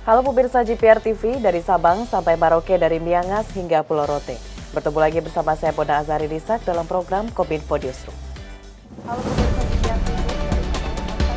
Halo pemirsa GPR TV, dari Sabang sampai Maroke, dari Miangas hingga Pulau Rote. Bertemu lagi bersama saya Bona Azari Disak dalam program Kominfo Newsroom. Halo pemirsa GPR TV, dari Sabang sampai Maroke.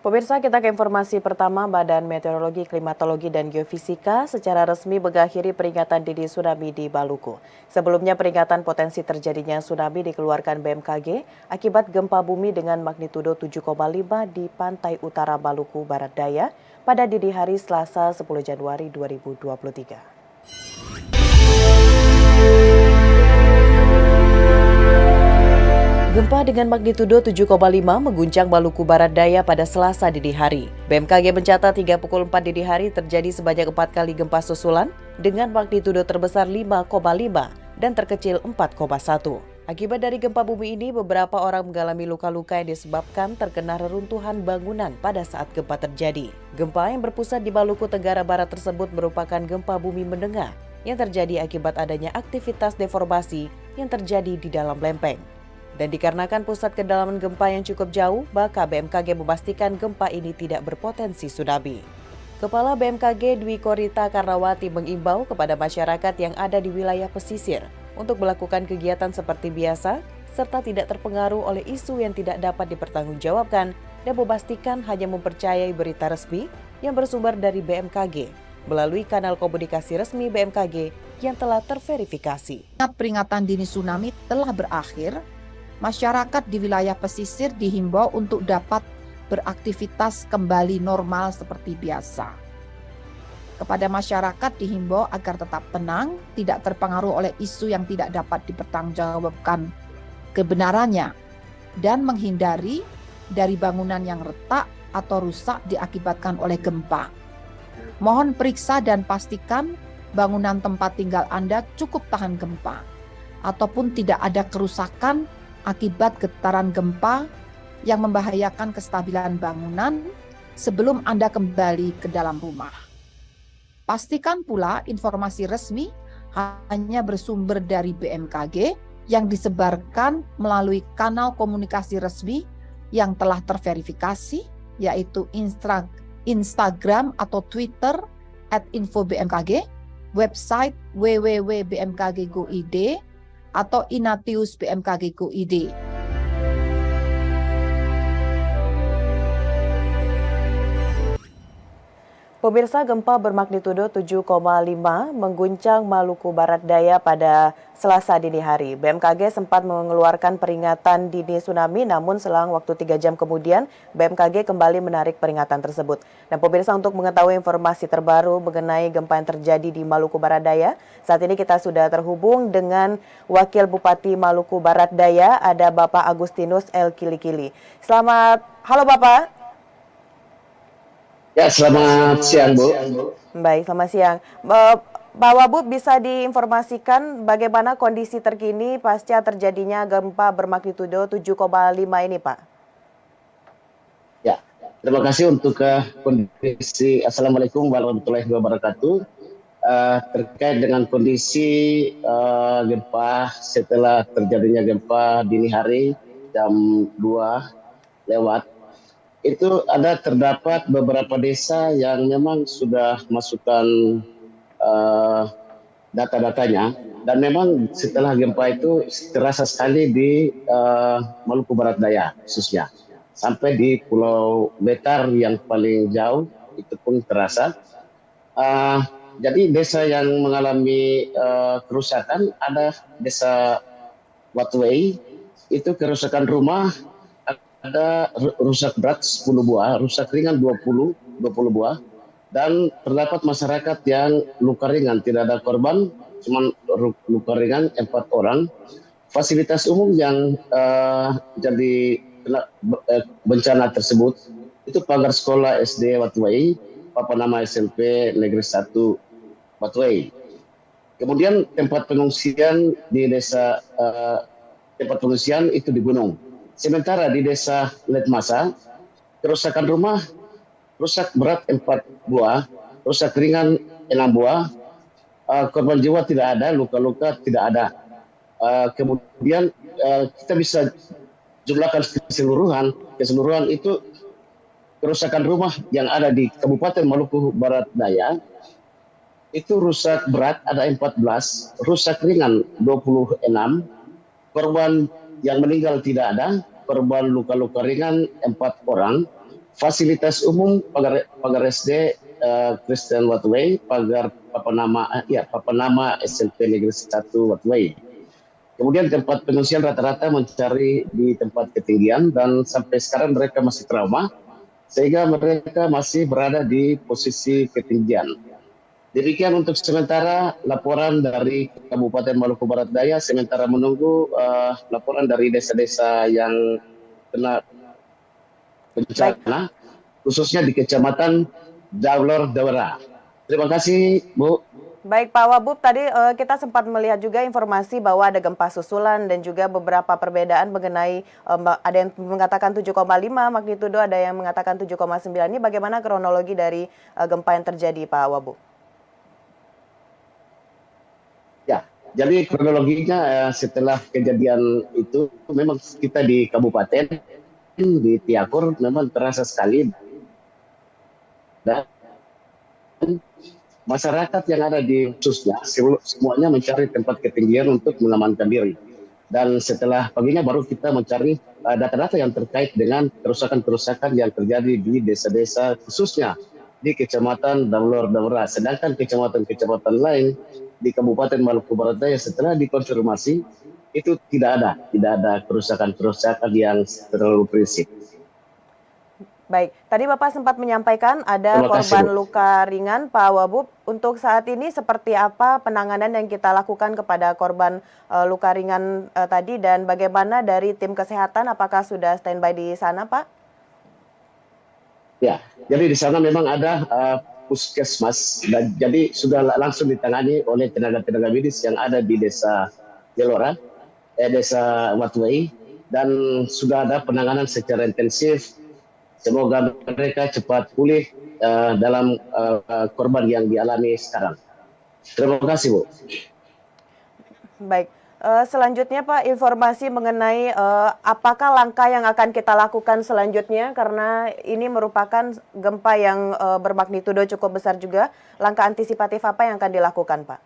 Pemirsa, kita ke informasi pertama. Badan Meteorologi, Klimatologi, dan Geofisika secara resmi mengakhiri peringatan dini tsunami di Maluku. Sebelumnya peringatan potensi terjadinya tsunami dikeluarkan BMKG akibat gempa bumi dengan magnitudo 7,5 di pantai utara Maluku Barat Daya pada dini hari Selasa 10 Januari 2023. Gempa dengan magnitudo 7,5 mengguncang Maluku Barat Daya pada Selasa dini hari. BMKG mencatat hingga pukul 4 dini hari terjadi sebanyak 4 kali gempa susulan dengan magnitudo terbesar 5,5 dan terkecil 4,1. Akibat dari gempa bumi ini, beberapa orang mengalami luka-luka yang disebabkan terkena reruntuhan bangunan pada saat gempa terjadi. Gempa yang berpusat di Maluku Tenggara Barat tersebut merupakan gempa bumi menengah yang terjadi akibat adanya aktivitas deformasi yang terjadi di dalam lempeng. Dan dikarenakan pusat kedalaman gempa yang cukup jauh, maka BMKG memastikan gempa ini tidak berpotensi tsunami. Kepala BMKG Dwi Korita Karnawati mengimbau kepada masyarakat yang ada di wilayah pesisir untuk melakukan kegiatan seperti biasa, serta tidak terpengaruh oleh isu yang tidak dapat dipertanggungjawabkan dan memastikan hanya mempercayai berita resmi yang bersumber dari BMKG melalui kanal komunikasi resmi BMKG yang telah terverifikasi. Peringatan dini tsunami telah berakhir. Masyarakat di wilayah pesisir dihimbau untuk dapat beraktivitas kembali normal seperti biasa. Kepada masyarakat dihimbau agar tetap tenang, tidak terpengaruh oleh isu yang tidak dapat dipertanggungjawabkan kebenarannya, dan menghindari dari bangunan yang retak atau rusak diakibatkan oleh gempa. Mohon periksa dan pastikan bangunan tempat tinggal Anda cukup tahan gempa, ataupun tidak ada kerusakan akibat getaran gempa yang membahayakan kestabilan bangunan sebelum Anda kembali ke dalam rumah. Pastikan pula informasi resmi hanya bersumber dari BMKG yang disebarkan melalui kanal komunikasi resmi yang telah terverifikasi, yaitu Instagram atau Twitter @info_bmkg, website www.bmkg.go.id, atau Inatius BMKG Go.id. Pemirsa, gempa bermagnitudo 7,5 mengguncang Maluku Barat Daya pada Selasa dini hari. BMKG sempat mengeluarkan peringatan dini tsunami, namun selang waktu 3 jam kemudian BMKG kembali menarik peringatan tersebut. Dan pemirsa, untuk mengetahui informasi terbaru mengenai gempa yang terjadi di Maluku Barat Daya, saat ini kita sudah terhubung dengan Wakil Bupati Maluku Barat Daya, ada Bapak Agustinus El Kilikili. Halo Bapak. Ya, selamat siang, Bu. Baik, selamat siang. Pak Wabub, bisa diinformasikan bagaimana kondisi terkini pasca terjadinya gempa bermagnitudo 7,5 ini, Pak? Ya, terima kasih untuk kondisi. Assalamualaikum warahmatullahi wabarakatuh. Terkait dengan kondisi gempa setelah terjadinya gempa dini hari jam 2 lewat, itu terdapat beberapa desa yang memang sudah masukkan data-datanya, dan memang setelah gempa itu terasa sekali di Maluku Barat Daya khususnya, sampai di Pulau Betar yang paling jauh itu pun terasa. Jadi desa yang mengalami kerusakan ada desa Watway, itu kerusakan rumah ada rusak berat 10 buah, rusak ringan 20 buah, dan terdapat masyarakat yang luka ringan, tidak ada korban, cuma luka ringan 4 orang. Fasilitas umum yang jadi bencana tersebut itu pagar sekolah SD Watway, papan nama SMP Negeri 1 Watway. Kemudian tempat pengungsian di desa tempat pengungsian itu di gunung. Sementara di desa Letmasa, kerusakan rumah rusak berat 4 buah, rusak ringan 6 buah, korban jiwa tidak ada, luka-luka tidak ada. Kemudian kita bisa jumlahkan keseluruhan itu kerusakan rumah yang ada di Kabupaten Maluku Barat Daya itu rusak berat ada 14, rusak ringan 26, korban yang meninggal tidak ada, korban luka-luka ringan 4 orang, fasilitas umum pagar SD Christian Watway, pagar Papanama SMP Negeri 1 Watway. Kemudian tempat pengungsian rata-rata mencari di tempat ketinggian dan sampai sekarang mereka masih trauma sehingga mereka masih berada di posisi ketinggian. Demikian untuk sementara laporan dari Kabupaten Maluku Barat Daya, sementara menunggu laporan dari desa-desa yang kena bencana, khususnya di Kecamatan Daulor Dawara. Terima kasih, Bu. Baik Pak Wabub, tadi kita sempat melihat juga informasi bahwa ada gempa susulan dan juga beberapa perbedaan mengenai ada yang mengatakan 7,5 magnitudo, ada yang mengatakan 7,9. Ini bagaimana kronologi dari gempa yang terjadi Pak Wabub? Ya, jadi kronologinya setelah kejadian itu memang kita di kabupaten di Tiakur memang terasa sekali dan masyarakat yang ada di khususnya semuanya mencari tempat ketinggian untuk mengamankan diri. Dan setelah paginya baru kita mencari data-data yang terkait dengan kerusakan-kerusakan yang terjadi di desa-desa khususnya di Kecamatan Daulor Dawara. Sedangkan kecamatan-kecamatan lain di Kabupaten Maluku Barat Daya setelah dikonfirmasi itu tidak ada kerusakan-kerusakan yang terlalu prinsip. Baik, tadi Bapak sempat menyampaikan ada korban luka ringan, Pak Wabub. Untuk saat ini seperti apa penanganan yang kita lakukan kepada korban luka ringan tadi dan bagaimana dari tim kesehatan, apakah sudah standby di sana, Pak? Ya, jadi di sana memang ada puskesmas, dan jadi sudah langsung ditangani oleh tenaga-tenaga medis yang ada di desa Gelora, desa Watway, dan sudah ada penanganan secara intensif. Semoga mereka cepat pulih dalam korban yang dialami sekarang. Terima kasih, Bu. Baik, selanjutnya Pak, informasi mengenai apakah langkah yang akan kita lakukan selanjutnya, karena ini merupakan gempa yang bermagnitudo cukup besar juga. Langkah antisipatif apa yang akan dilakukan, Pak?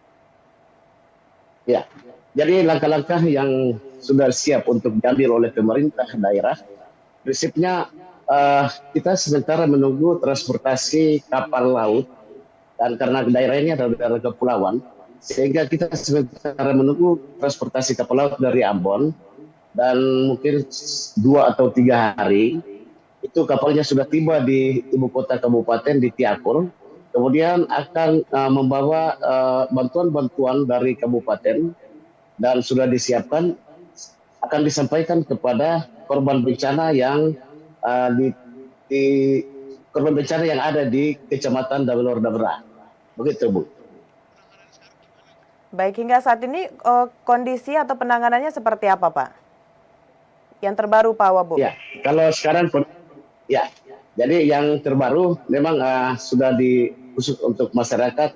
Ya, jadi langkah-langkah yang sudah siap untuk diambil oleh pemerintah daerah, prinsipnya kita sementara menunggu transportasi kapal laut, dan karena daerah ini adalah daerah kepulauan, sehingga kita sementara menunggu transportasi kapal laut dari Ambon, dan mungkin 2 atau 3 hari itu kapalnya sudah tiba di ibu kota kabupaten di Tiakur, kemudian akan membawa bantuan-bantuan dari kabupaten dan sudah disiapkan akan disampaikan kepada korban bencana yang di korban bencana yang ada di Kecamatan Daulor Dawara. Begitu, Bu. Baik, hingga saat ini kondisi atau penanganannya seperti apa, Pak? Yang terbaru, Pak Wabub? Ya, kalau sekarang ya, jadi yang terbaru memang sudah khusus untuk masyarakat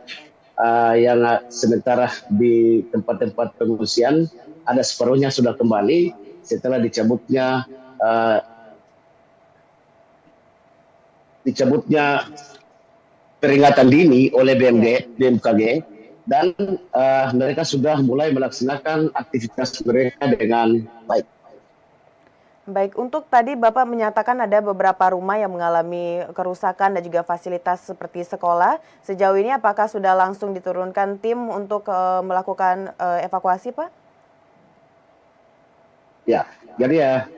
yang sementara di tempat-tempat pengungsian, ada separuhnya sudah kembali setelah dicabutnya peringatan dini oleh BMKG, dan mereka sudah mulai melaksanakan aktivitas mereka dengan baik. Baik, untuk tadi Bapak menyatakan ada beberapa rumah yang mengalami kerusakan dan juga fasilitas seperti sekolah. Sejauh ini apakah sudah langsung diturunkan tim untuk melakukan evakuasi, Pak? Ya, jadi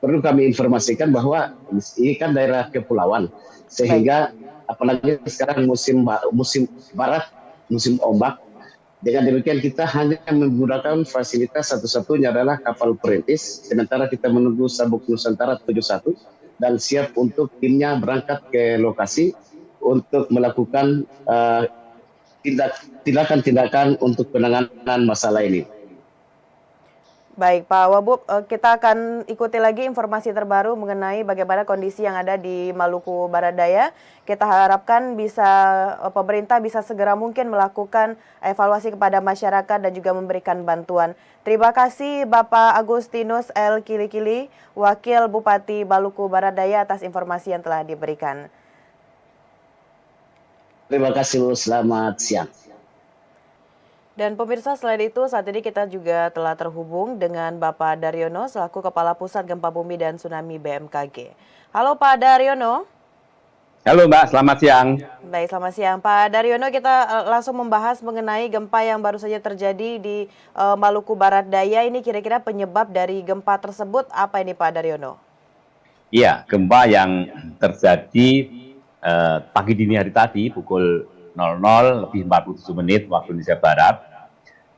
perlu kami informasikan bahwa ini kan daerah kepulauan, sehingga apalagi sekarang musim barat, musim ombak. Dengan demikian kita hanya menggunakan fasilitas satu-satunya adalah kapal perintis, sementara kita menunggu Sabuk Nusantara 71 dan siap untuk timnya berangkat ke lokasi untuk melakukan tindakan-tindakan untuk penanganan masalah ini. Baik, Pak Wabub, kita akan ikuti lagi informasi terbaru mengenai bagaimana kondisi yang ada di Maluku Barat Daya. Kita harapkan pemerintah bisa segera mungkin melakukan evaluasi kepada masyarakat dan juga memberikan bantuan. Terima kasih Bapak Agustinus L. Kilikili, Wakil Bupati Maluku Barat Daya atas informasi yang telah diberikan. Terima kasih, Bu. Selamat siang. Dan pemirsa, selain itu saat ini kita juga telah terhubung dengan Bapak Daryono selaku Kepala Pusat Gempa Bumi dan Tsunami BMKG. Halo Pak Daryono. Halo Mbak, selamat siang. Baik, selamat siang. Pak Daryono, kita langsung membahas mengenai gempa yang baru saja terjadi di Maluku Barat Daya. Ini kira-kira penyebab dari gempa tersebut apa ini Pak Daryono? Iya, gempa yang terjadi pagi dini hari tadi pukul 00:47 waktu Indonesia Barat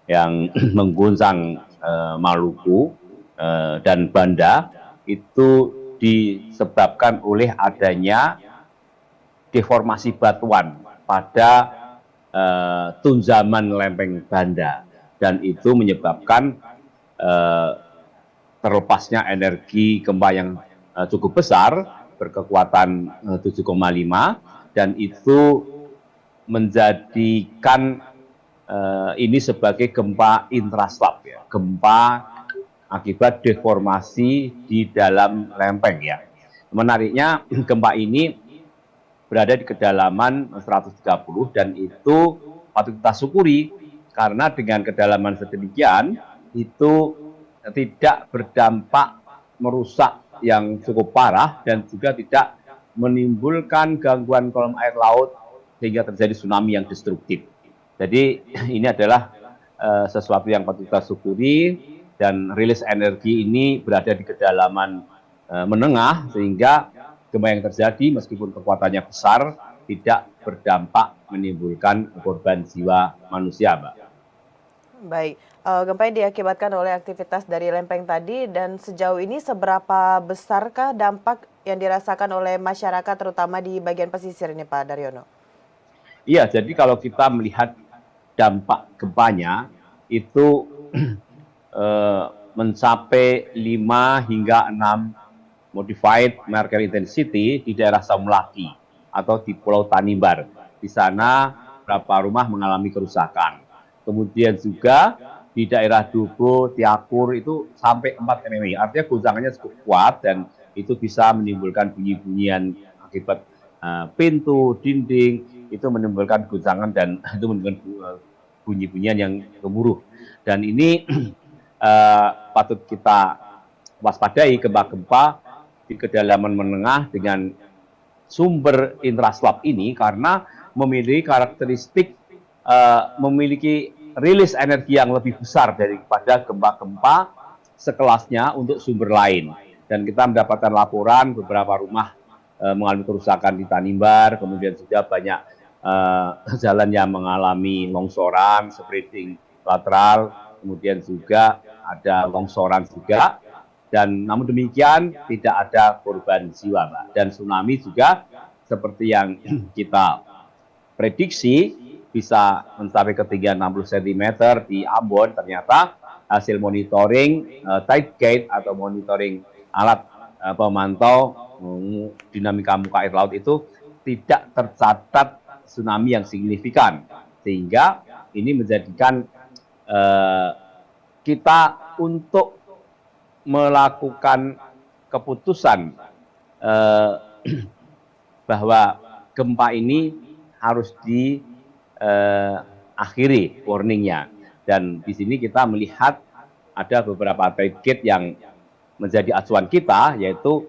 yang mengguncang Maluku dan Banda itu disebabkan oleh adanya deformasi batuan pada tunjaman lempeng Banda, dan itu menyebabkan terlepasnya energi gempa yang cukup besar berkekuatan 7,5, dan itu menjadikan ini sebagai gempa intraslab, ya, gempa akibat deformasi di dalam lempeng, ya. Menariknya gempa ini berada di kedalaman 130 dan itu patut kita syukuri karena dengan kedalaman sedemikian itu tidak berdampak merusak yang cukup parah dan juga tidak menimbulkan gangguan kolom air laut sehingga terjadi tsunami yang destruktif. Jadi ini adalah sesuatu yang patut kita syukuri, dan rilis energi ini berada di kedalaman menengah sehingga gempa yang terjadi meskipun kekuatannya besar tidak berdampak menimbulkan korban jiwa manusia, Mbak. Baik, gempa yang diakibatkan oleh aktivitas dari lempeng tadi, dan sejauh ini seberapa besarkah dampak yang dirasakan oleh masyarakat terutama di bagian pesisir ini Pak Daryono? Iya, jadi kalau kita melihat dampak gempanya itu mencapai 5 hingga 6 modified Mercalli intensity di daerah Saumlaki atau di Pulau Tanimbar. Di sana beberapa rumah mengalami kerusakan. Kemudian juga di daerah Dubo, Tiakur itu sampai 4 mm. Artinya guncangannya cukup kuat dan itu bisa menimbulkan bunyi-bunyian akibat pintu, dinding, itu menimbulkan guncangan dan itu menimbulkan bunyi-bunyian yang gemuruh. Dan ini patut kita waspadai gempa-gempa di kedalaman menengah dengan sumber intraslab ini karena memiliki karakteristik memiliki rilis energi yang lebih besar daripada gempa-gempa sekelasnya untuk sumber lain. Dan kita mendapatkan laporan beberapa rumah mengalami kerusakan di Tanimbar, kemudian juga banyak jalan yang mengalami longsoran, spreading lateral, kemudian juga ada longsoran juga. Dan namun demikian tidak ada korban jiwa, Mbak. Dan tsunami juga seperti yang kita prediksi bisa mencapai ketinggian 60 cm di Ambon. Ternyata hasil monitoring tide gauge atau monitoring alat pemantau dinamika muka air laut itu tidak tercatat tsunami yang signifikan, sehingga ini menjadikan kita untuk melakukan keputusan bahwa gempa ini harus diakhiri warningnya. Dan di sini kita melihat ada beberapa tide gauge yang menjadi acuan kita, yaitu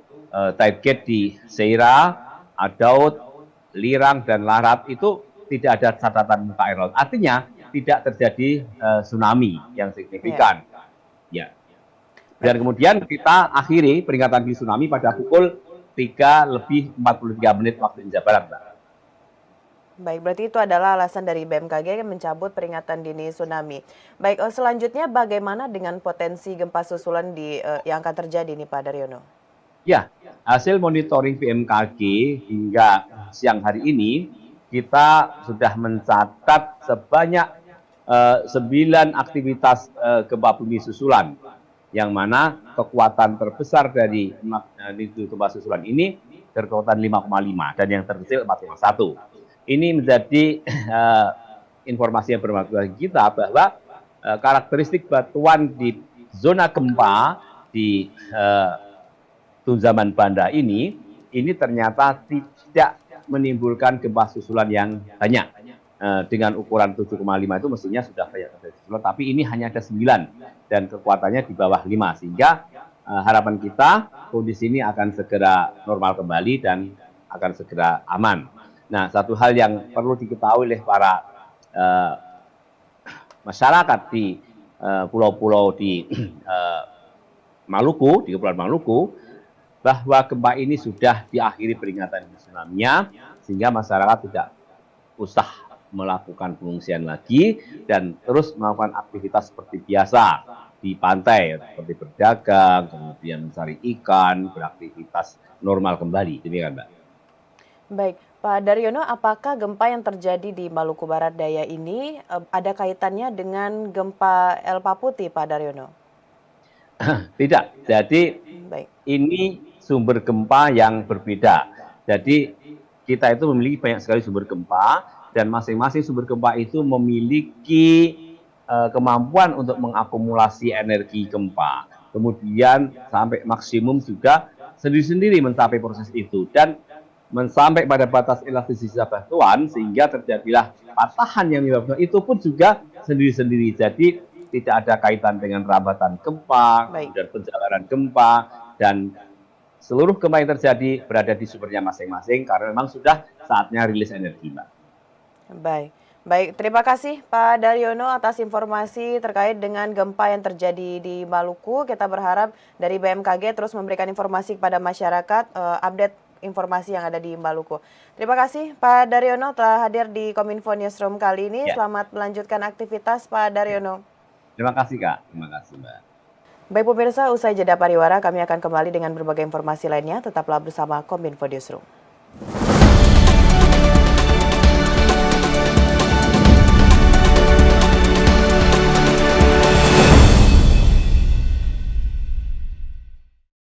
tide gauge di Seira, Adaud, Lirang, dan Larat itu tidak ada catatan muka air laut. Artinya tidak terjadi tsunami yang signifikan. Ya. Dan kemudian kita akhiri peringatan dini tsunami pada pukul 3:43 waktu Indonesia Barat, Mbak. Baik, berarti itu adalah alasan dari BMKG yang mencabut peringatan dini tsunami. Baik, selanjutnya bagaimana dengan potensi gempa susulan yang akan terjadi nih Pak Daryono? Ya, hasil monitoring BMKG hingga siang hari ini kita sudah mencatat sebanyak 9 aktivitas gempa bumi susulan yang mana kekuatan terbesar dari magnitudo gempa susulan ini berkekuatan 5,5 dan yang terkecil 4,1. Ini menjadi informasi yang bermanfaat bagi kita bahwa karakteristik batuan di zona gempa di Tunzaman Banda ini ternyata tidak menimbulkan gempa susulan yang banyak. Dengan ukuran 7,5 itu mestinya sudah banyak terjadi susulan, tapi ini hanya ada 9 dan kekuatannya di bawah 5, sehingga harapan kita kondisi ini akan segera normal kembali dan akan segera aman. Nah, satu hal yang perlu diketahui oleh para masyarakat di pulau-pulau di Maluku, di Kepulauan Maluku, bahwa gempa ini sudah diakhiri peringatan tsunami-nya, sehingga masyarakat tidak usah melakukan pengungsian lagi dan terus melakukan aktivitas seperti biasa di pantai, seperti berdagang, kemudian mencari ikan, beraktivitas normal kembali. Demikian, Mbak. Baik, Pak Daryono, apakah gempa yang terjadi di Maluku Barat Daya ini ada kaitannya dengan gempa El Paputi, Pak Daryono? Tidak, jadi Baik. ini sumber gempa yang berbeda. Jadi kita itu memiliki banyak sekali sumber gempa, dan masing-masing sumber gempa itu memiliki kemampuan untuk mengakumulasi energi gempa. Kemudian sampai maksimum juga sendiri-sendiri mencapai proses itu. Dan sampai pada batas elastisitas batuan, sehingga terjadilah patahan yang menyebabkan itu pun juga sendiri-sendiri. Jadi tidak ada kaitan dengan rambatan gempa, kemudian penjalanan gempa, dan seluruh gempa yang terjadi berada di sumbernya masing-masing karena memang sudah saatnya rilis energi, Mbak. Baik, terima kasih Pak Daryono atas informasi terkait dengan gempa yang terjadi di Maluku. Kita berharap dari BMKG terus memberikan informasi kepada masyarakat, update informasi yang ada di Maluku. Terima kasih Pak Daryono telah hadir di Kominfo Newsroom kali ini. Ya. Selamat melanjutkan aktivitas Pak Daryono. Terima kasih Kak, terima kasih Mbak. Baik pemirsa, usai jeda pariwara kami akan kembali dengan berbagai informasi lainnya. Tetaplah bersama Kominfo Newsroom.